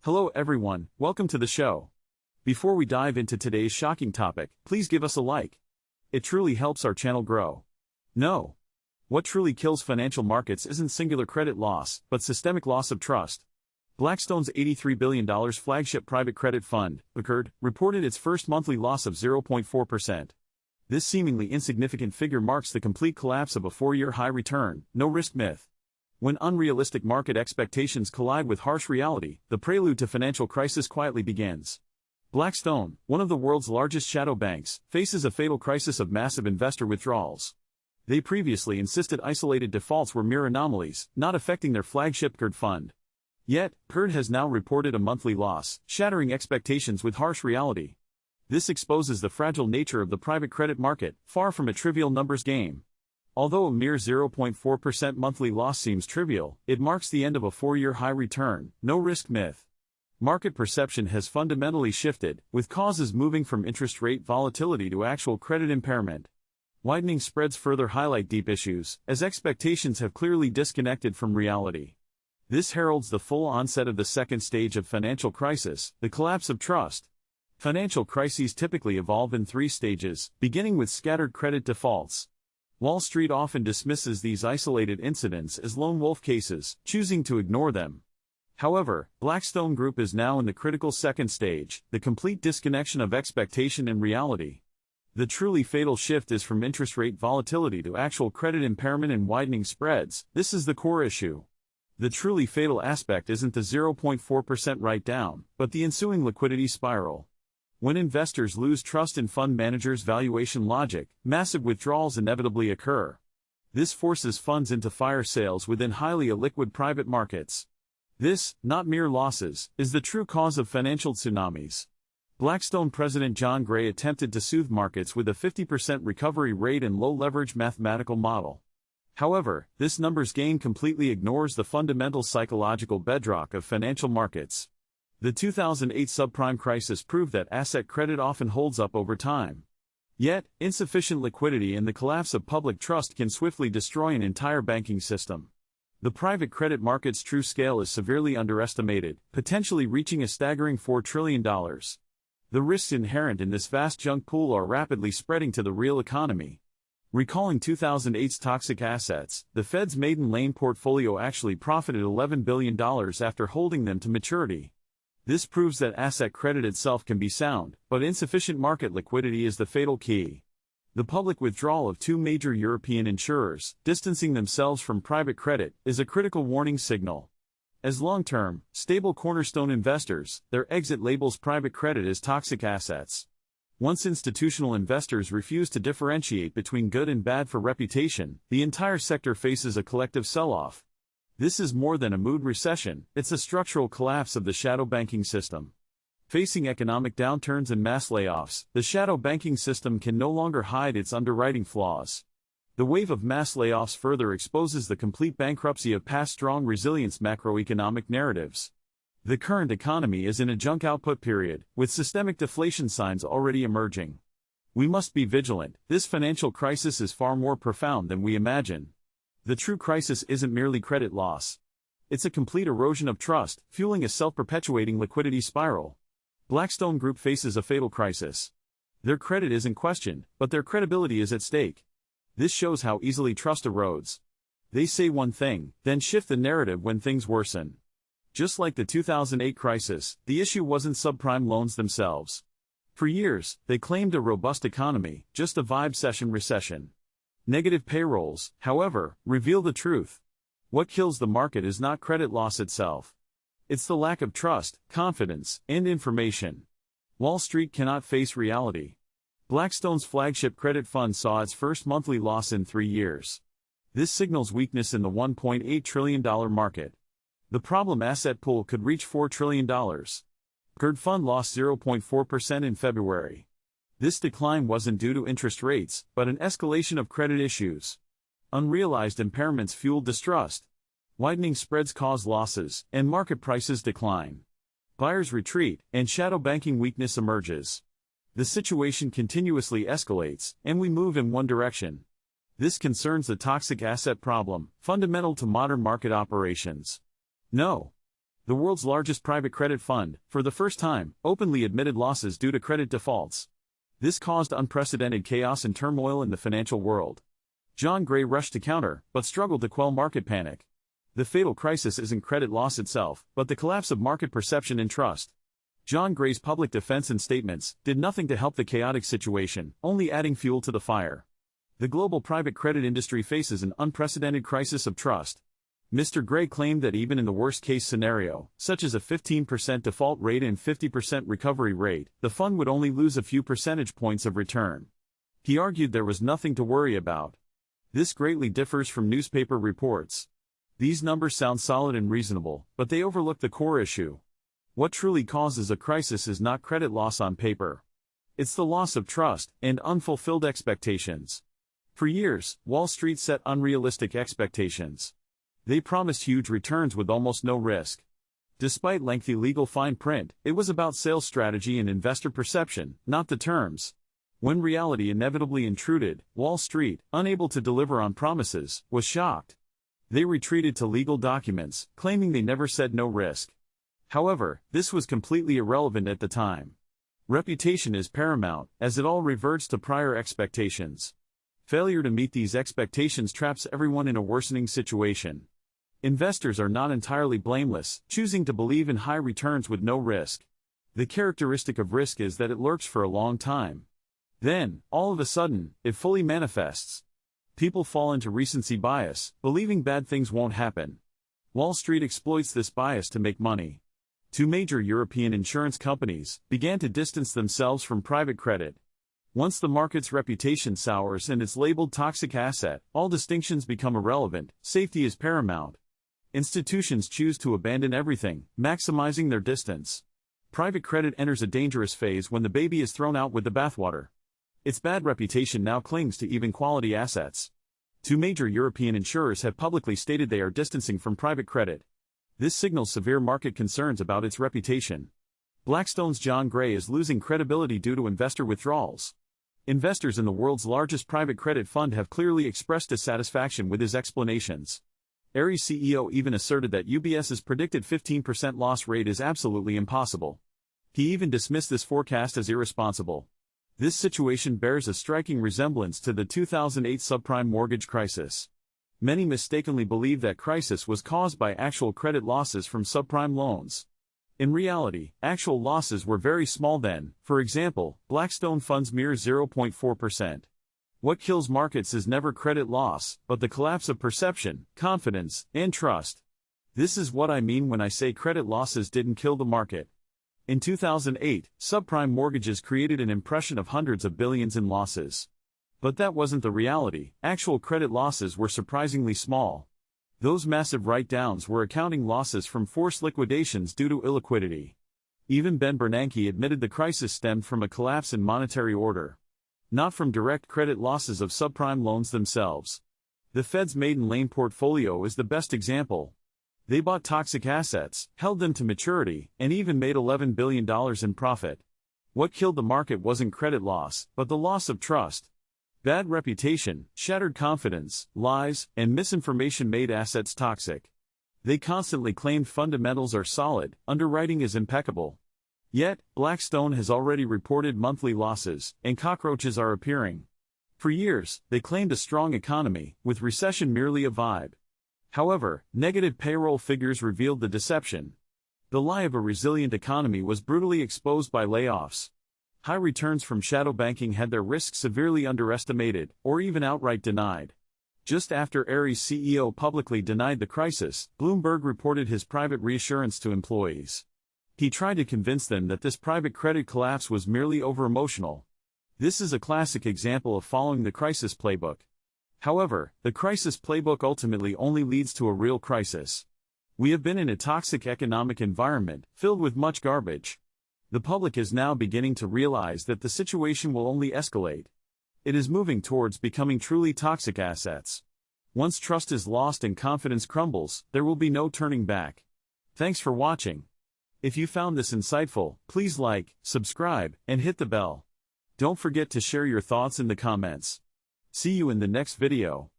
Hello everyone, welcome to the show. Before we dive into today's shocking topic, please give us a like. It truly helps our channel grow. No. What truly kills financial markets isn't singular credit loss, but systemic loss of trust. Blackstone's $83 billion flagship private credit fund, BCRED, reported its first monthly loss of 0.4%. This seemingly insignificant figure marks the complete collapse of a 4-year high return, no risk myth. When unrealistic market expectations collide with harsh reality, the prelude to financial crisis quietly begins. Blackstone, one of the world's largest shadow banks, faces a fatal crisis of massive investor withdrawals. They previously insisted isolated defaults were mere anomalies, not affecting their flagship BCRED fund. Yet, BCRED has now reported a monthly loss, shattering expectations with harsh reality. This exposes the fragile nature of the private credit market, far from a trivial numbers game. Although a mere 0.4% monthly loss seems trivial, it marks the end of a 4-year high return, no risk myth. Market perception has fundamentally shifted, with causes moving from interest rate volatility to actual credit impairment. Widening spreads further highlight deep issues, as expectations have clearly disconnected from reality. This heralds the full onset of the second stage of financial crisis, the collapse of trust. Financial crises typically evolve in 3 stages, beginning with scattered credit defaults. Wall Street often dismisses these isolated incidents as lone wolf cases, choosing to ignore them. However, Blackstone Group is now in the critical second stage, the complete disconnection of expectation and reality. The truly fatal shift is from interest rate volatility to actual credit impairment and widening spreads. This is the core issue. The truly fatal aspect isn't the 0.4% write-down, but the ensuing liquidity spiral. When investors lose trust in fund managers' valuation logic, massive withdrawals inevitably occur. This forces funds into fire sales within highly illiquid private markets. This, not mere losses, is the true cause of financial tsunamis. Blackstone President John Gray attempted to soothe markets with a 50% recovery rate and low-leverage mathematical model. However, this numbers game completely ignores the fundamental psychological bedrock of financial markets. The 2008 subprime crisis proved that asset credit often holds up over time. Yet, insufficient liquidity and the collapse of public trust can swiftly destroy an entire banking system. The private credit market's true scale is severely underestimated, potentially reaching a staggering $4 trillion. The risks inherent in this vast junk pool are rapidly spreading to the real economy. Recalling 2008's toxic assets, the Fed's Maiden Lane portfolio actually profited $11 billion after holding them to maturity. This proves that asset credit itself can be sound, but insufficient market liquidity is the fatal key. The public withdrawal of 2 major European insurers, distancing themselves from private credit, is a critical warning signal. As long-term, stable cornerstone investors, their exit labels private credit as toxic assets. Once institutional investors refuse to differentiate between good and bad for reputation, the entire sector faces a collective sell-off. This is more than a mood recession, it's a structural collapse of the shadow banking system. Facing economic downturns and mass layoffs, the shadow banking system can no longer hide its underwriting flaws. The wave of mass layoffs further exposes the complete bankruptcy of past strong resilience macroeconomic narratives. The current economy is in a junk output period, with systemic deflation signs already emerging. We must be vigilant. This financial crisis is far more profound than we imagine. The true crisis isn't merely credit loss. It's a complete erosion of trust, fueling a self-perpetuating liquidity spiral. Blackstone Group faces a fatal crisis. Their credit isn't questioned, but their credibility is at stake. This shows how easily trust erodes. They say one thing, then shift the narrative when things worsen. Just like the 2008 crisis, the issue wasn't subprime loans themselves. For years, they claimed a robust economy, just a vibe session recession. Negative payrolls, however, reveal the truth. What kills the market is not credit loss itself. It's the lack of trust, confidence, and information. Wall Street cannot face reality. Blackstone's flagship credit fund saw its first monthly loss in 3 years. This signals weakness in the $1.8 trillion market. The problem asset pool could reach $4 trillion. BCRED fund lost 0.4% in February. This decline wasn't due to interest rates, but an escalation of credit issues. Unrealized impairments fueled distrust. Widening spreads cause losses, and market prices decline. Buyers retreat, and shadow banking weakness emerges. The situation continuously escalates, and we move in one direction. This concerns the toxic asset problem, fundamental to modern market operations. No. The world's largest private credit fund, for the first time, openly admitted losses due to credit defaults. This caused unprecedented chaos and turmoil in the financial world. John Gray rushed to counter, but struggled to quell market panic. The fatal crisis isn't credit loss itself, but the collapse of market perception and trust. John Gray's public defense and statements did nothing to help the chaotic situation, only adding fuel to the fire. The global private credit industry faces an unprecedented crisis of trust. Mr. Gray claimed that even in the worst-case scenario, such as a 15% default rate and 50% recovery rate, the fund would only lose a few percentage points of return. He argued there was nothing to worry about. This greatly differs from newspaper reports. These numbers sound solid and reasonable, but they overlook the core issue. What truly causes a crisis is not credit loss on paper. It's the loss of trust and unfulfilled expectations. For years, Wall Street set unrealistic expectations. They promised huge returns with almost no risk. Despite lengthy legal fine print, it was about sales strategy and investor perception, not the terms. When reality inevitably intruded, Wall Street, unable to deliver on promises, was shocked. They retreated to legal documents, claiming they never said no risk. However, this was completely irrelevant at the time. Reputation is paramount, as it all reverts to prior expectations. Failure to meet these expectations traps everyone in a worsening situation. Investors are not entirely blameless, choosing to believe in high returns with no risk. The characteristic of risk is that it lurks for a long time. Then, all of a sudden, it fully manifests. People fall into recency bias, believing bad things won't happen. Wall Street exploits this bias to make money. Two major European insurance companies began to distance themselves from private credit. Once the market's reputation sours and it's labeled toxic asset, all distinctions become irrelevant. Safety is paramount. Institutions choose to abandon everything, maximizing their distance. Private credit enters a dangerous phase when the baby is thrown out with the bathwater. Its bad reputation now clings to even quality assets. Two major European insurers have publicly stated they are distancing from private credit. This signals severe market concerns about its reputation. Blackstone's John Gray is losing credibility due to investor withdrawals. Investors in the world's largest private credit fund have clearly expressed dissatisfaction with his explanations. Ares CEO even asserted that UBS's predicted 15% loss rate is absolutely impossible. He even dismissed this forecast as irresponsible. This situation bears a striking resemblance to the 2008 subprime mortgage crisis. Many mistakenly believe that crisis was caused by actual credit losses from subprime loans. In reality, actual losses were very small then. For example, Blackstone funds mere 0.4%. What kills markets is never credit loss, but the collapse of perception, confidence, and trust. This is what I mean when I say credit losses didn't kill the market. In 2008, subprime mortgages created an impression of hundreds of billions in losses. But that wasn't the reality. Actual credit losses were surprisingly small. Those massive write-downs were accounting losses from forced liquidations due to illiquidity. Even Ben Bernanke admitted the crisis stemmed from a collapse in monetary order, not from direct credit losses of subprime loans themselves. The Fed's Maiden Lane portfolio is the best example. They bought toxic assets, held them to maturity, and even made $11 billion in profit. What killed the market wasn't credit loss, but the loss of trust. Bad reputation, shattered confidence, lies, and misinformation made assets toxic. They constantly claimed fundamentals are solid, underwriting is impeccable. Yet, Blackstone has already reported monthly losses, and cockroaches are appearing. For years, they claimed a strong economy, with recession merely a vibe. However, negative payroll figures revealed the deception. The lie of a resilient economy was brutally exposed by layoffs. High returns from shadow banking had their risks severely underestimated, or even outright denied. Just after Ares CEO publicly denied the crisis, Bloomberg reported his private reassurance to employees. He tried to convince them that this private credit collapse was merely over-emotional. This is a classic example of following the crisis playbook. However, the crisis playbook ultimately only leads to a real crisis. We have been in a toxic economic environment, filled with much garbage. The public is now beginning to realize that the situation will only escalate. It is moving towards becoming truly toxic assets. Once trust is lost and confidence crumbles, there will be no turning back. Thanks for watching. If you found this insightful, please like, subscribe, and hit the bell. Don't forget to share your thoughts in the comments. See you in the next video.